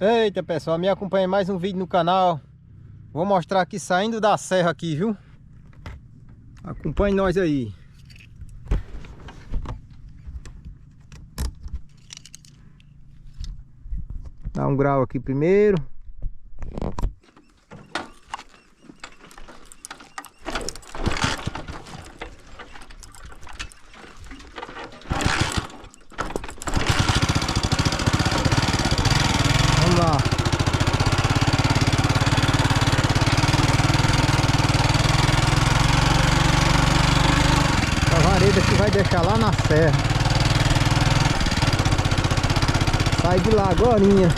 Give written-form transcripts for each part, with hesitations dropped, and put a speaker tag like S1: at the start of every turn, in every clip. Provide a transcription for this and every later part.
S1: Eita pessoal, me acompanhe mais um vídeo no canal. Vou mostrar aqui saindo da serra aqui, viu? Acompanhe nós aí. Dá um grau aqui primeiro. Vamos lá. A vareda que vai deixar lá na serra. Sai de lá agorinha.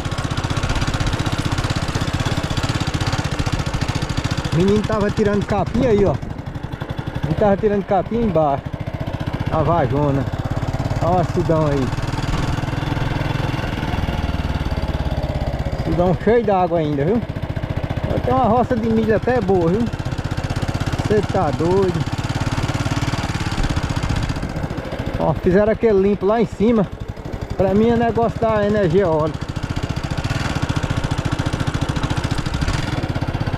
S1: O menino tava tirando capim aí, ó. Ele tava tirando capim embaixo. A vagona. Olha o açudão aí. Açudão cheio d'água ainda, viu? Tem uma roça de milho até boa, viu? Você tá doido. Ó, fizeram aquele limpo lá em cima. Pra mim é negócio da energia eólica.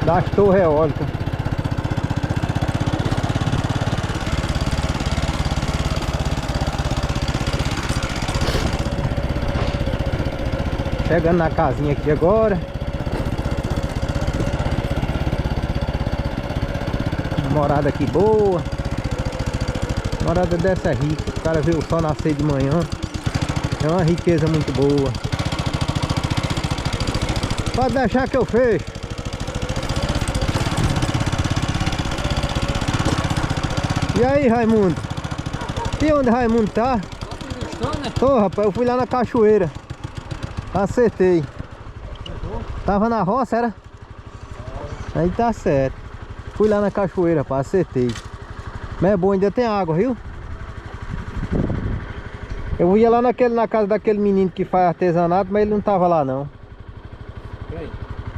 S1: Das torres eólicas. Chegando na casinha aqui agora. Morada aqui boa. Morada dessa é rica. O cara vê o sol nascer de manhã. É uma riqueza muito boa. Pode deixar que eu fecho. E aí, Raimundo? E onde Raimundo tá? Tô, rapaz, eu fui lá na cachoeira. Acertei. Tava na roça, era? Aí tá certo. Fui lá na cachoeira, rapaz, acertei. Mas é bom, ainda tem água, viu? Eu ia lá na casa daquele menino que faz artesanato, mas ele não tava lá não.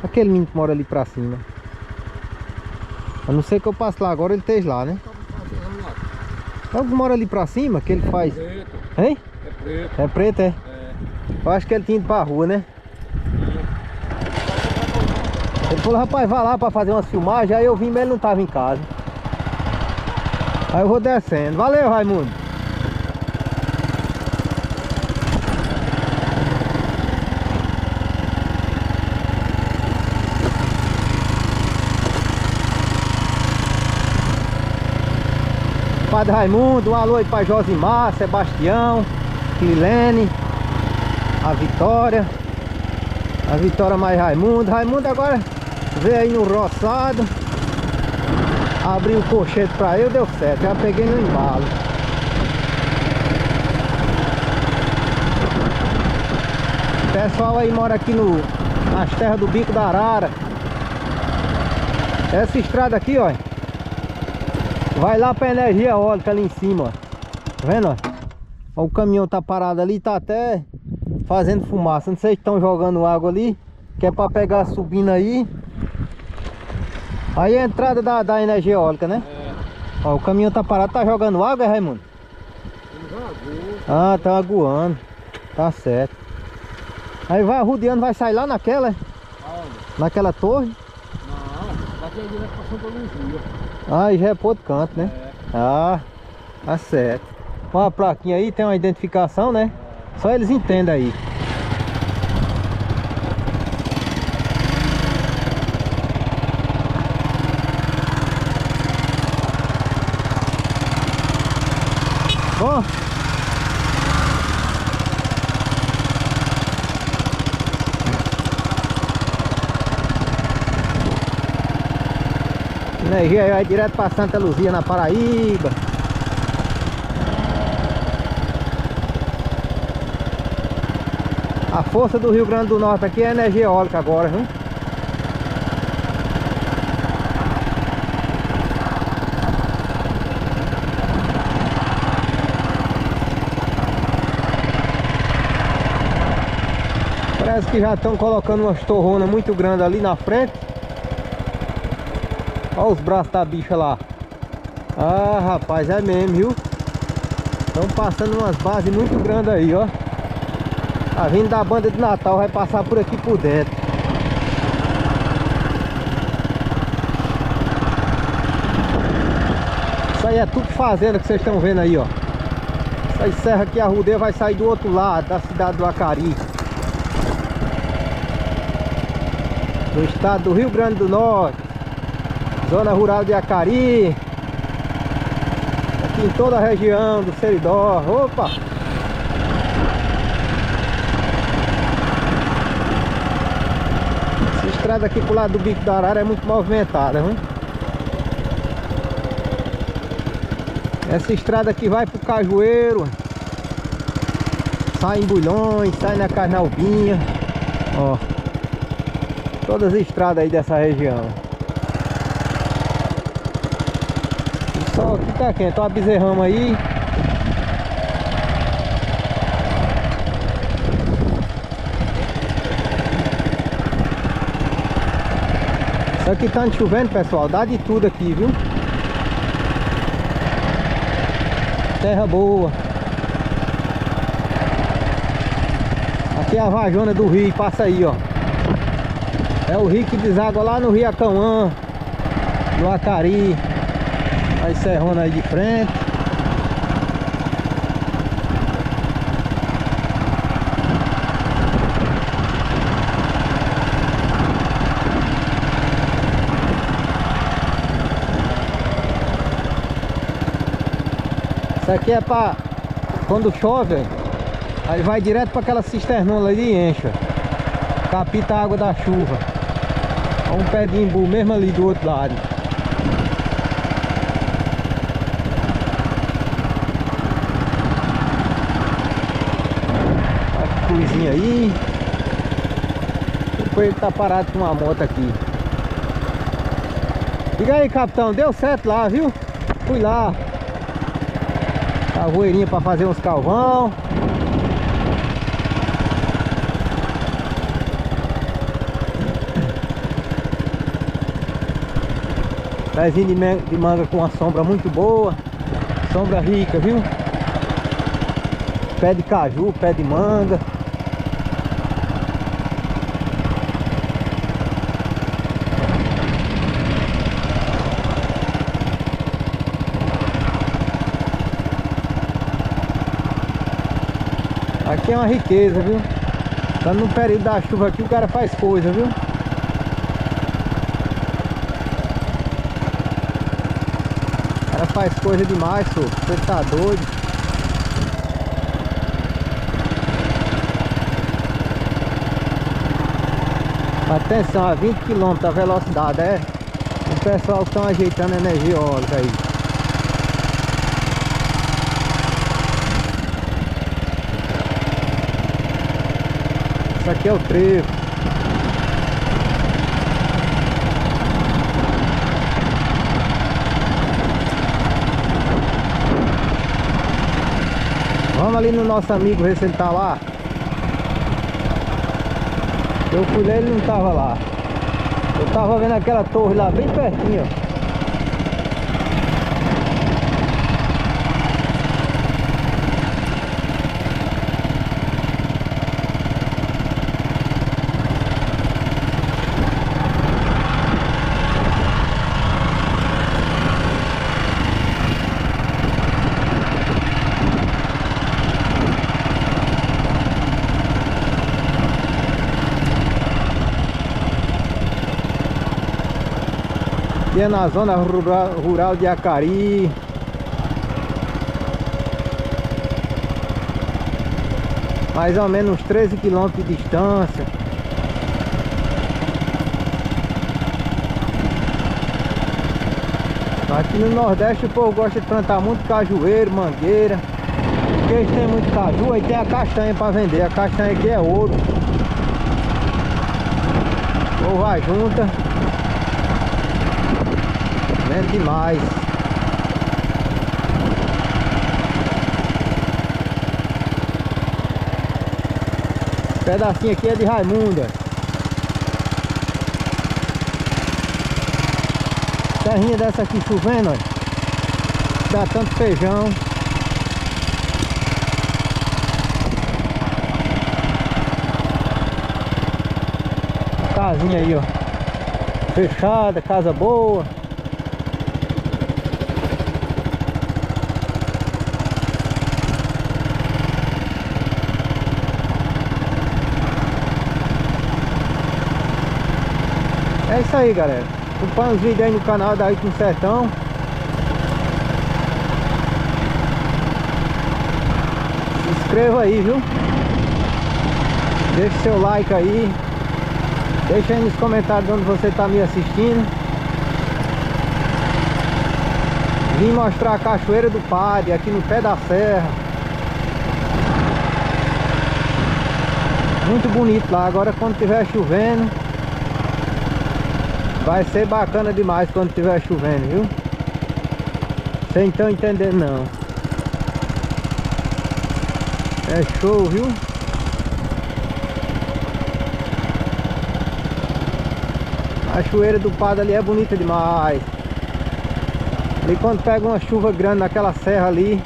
S1: Aquele menino que mora ali pra cima. A não ser que eu passe lá agora, ele esteja lá, né? É o que mora ali pra cima, que ele faz... Hein?
S2: É preto.
S1: É preto, é?
S2: É.
S1: Eu acho que ele tinha ido pra rua, né? Ele falou, rapaz, vai lá pra fazer umas filmagens. Aí eu vim, mas ele não tava em casa. Aí eu vou descendo. Valeu, Raimundo. Padre Raimundo, um alô aí pra Josimar, Sebastião, Lilene, a Vitória mais Raimundo. Raimundo agora veio aí no roçado, abriu o colchete pra eu, deu certo, já peguei no embalo. O pessoal aí mora aqui nas terras do Bico da Arara. Essa estrada aqui, ó, vai lá pra energia eólica ali em cima, ó. Tá vendo, ó? Ó, o caminhão tá parado ali, tá até fazendo fumaça. Não sei se estão jogando água ali, que é pra pegar subindo aí. Aí é a entrada da energia eólica, né?
S2: É.
S1: Ó, o caminhão tá parado, tá jogando água, é, Raimundo? Ah, tá aguando. Tá certo. Aí vai rodeando, vai sair lá naquela,
S2: Aonde?
S1: naquela torre.
S2: Não, daqui é direto pra Santa Luzia.
S1: Ah, e já é pro outro canto, né?
S2: É.
S1: Ah, tá certo. Uma plaquinha aí, tem uma identificação, né? Só eles entendem aí. Ó. Energia vai direto para Santa Luzia, na Paraíba. A força do Rio Grande do Norte aqui é energia eólica agora, viu? Parece que já estão colocando umas torronas muito grandes ali na frente. Olha os braços da bicha lá. Ah, rapaz, é mesmo, viu? Estão passando umas bases muito grandes aí, ó. Tá vindo da banda de Natal, vai passar por aqui por dentro. Isso aí é tudo fazenda que vocês estão vendo aí, ó. Essa serra aqui, a Rodeio, vai sair do outro lado da cidade do Acari, do estado do Rio Grande do Norte, zona rural de Acari, aqui em toda a região do Seridó. Opa! Essa estrada aqui pro lado do Bico da Arara é muito movimentada, viu? Essa estrada aqui vai pro Cajueiro, sai em Bulhões, sai na Carnalbinha, ó. Todas as estradas aí dessa região. O sol aqui tá quente, ó a bezerrama aí. Isso aqui tá chovendo, pessoal, dá de tudo aqui, viu? Terra boa. Aqui é a vajona do rio, passa aí, ó. É o rio que deságua lá no Rio Acauã, no Acari. Aí serrona aí de frente. Isso aqui é pra quando chove, aí vai direto para aquela cisternona ali e enche, capta a água da chuva. Olha um pé de imbu mesmo ali do outro lado. Olha que coisinha aí. Depois ele tá parado com uma moto aqui. Diga aí, capitão, deu certo lá, viu? Fui lá. Cavoeirinha para fazer uns calvão. Pezinho de manga com uma sombra muito boa. Sombra rica, viu? Pé de caju, pé de manga. Aqui é uma riqueza, viu? Tá no período da chuva aqui, o cara faz coisa, viu? O cara faz coisa demais, senhor. Você tá doido? Atenção, a 20 km a velocidade, é? O pessoal que estão ajeitando a energia eólica aí. Isso aqui é o trevo. Vamos ali no nosso amigo ver se ele tá lá. Eu fui lá e ele não tava lá. Eu tava vendo aquela torre lá bem pertinho, ó. Aqui é na zona rural de Acari. Mais ou menos uns 13 km de distância. Aqui no Nordeste o povo gosta de plantar muito cajueiro, mangueira. Porque eles têm muito caju, aí tem a castanha para vender. A castanha aqui é ouro. O povo vai junta. Vende demais. Esse pedacinho aqui é de Raimunda. Terrinha dessa aqui chovendo, olha. Dá tanto feijão. Casinha aí, ó. Fechada, casa boa. É isso aí, galera. Acompanha os vídeos aí no canal da Ayrton Sertão. Se inscreva aí, viu? Deixe seu like aí. Deixa aí nos comentários onde você está me assistindo. Vim mostrar a Cachoeira do Padre aqui no pé da serra. Muito bonito lá. Agora quando estiver chovendo, vai ser bacana demais quando estiver chovendo, viu? Vocês não estão entendendo não. É show, viu? A Cachoeira do Padre ali é bonita demais. Ali quando pega uma chuva grande naquela serra ali.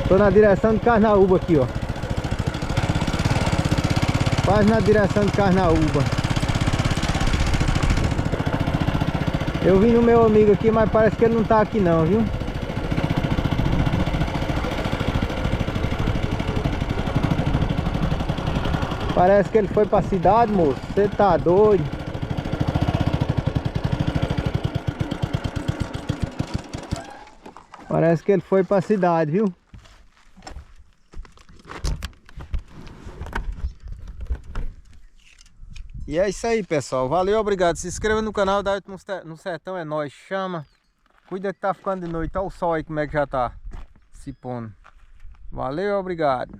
S1: Tô na direção de Carnaúba aqui, ó. Quase na direção de Carnaúba. Eu vim no meu amigo aqui, mas parece que ele não tá aqui não, viu? Parece que ele foi pra cidade, moço. Você tá doido? Parece que ele foi pra cidade, viu? E é isso aí, pessoal. Valeu, obrigado. Se inscreva no canal da Ayrton no Sertão, é nóis. Chama. Cuida que tá ficando de noite. Olha o sol aí como é que já tá se pondo. Valeu, obrigado.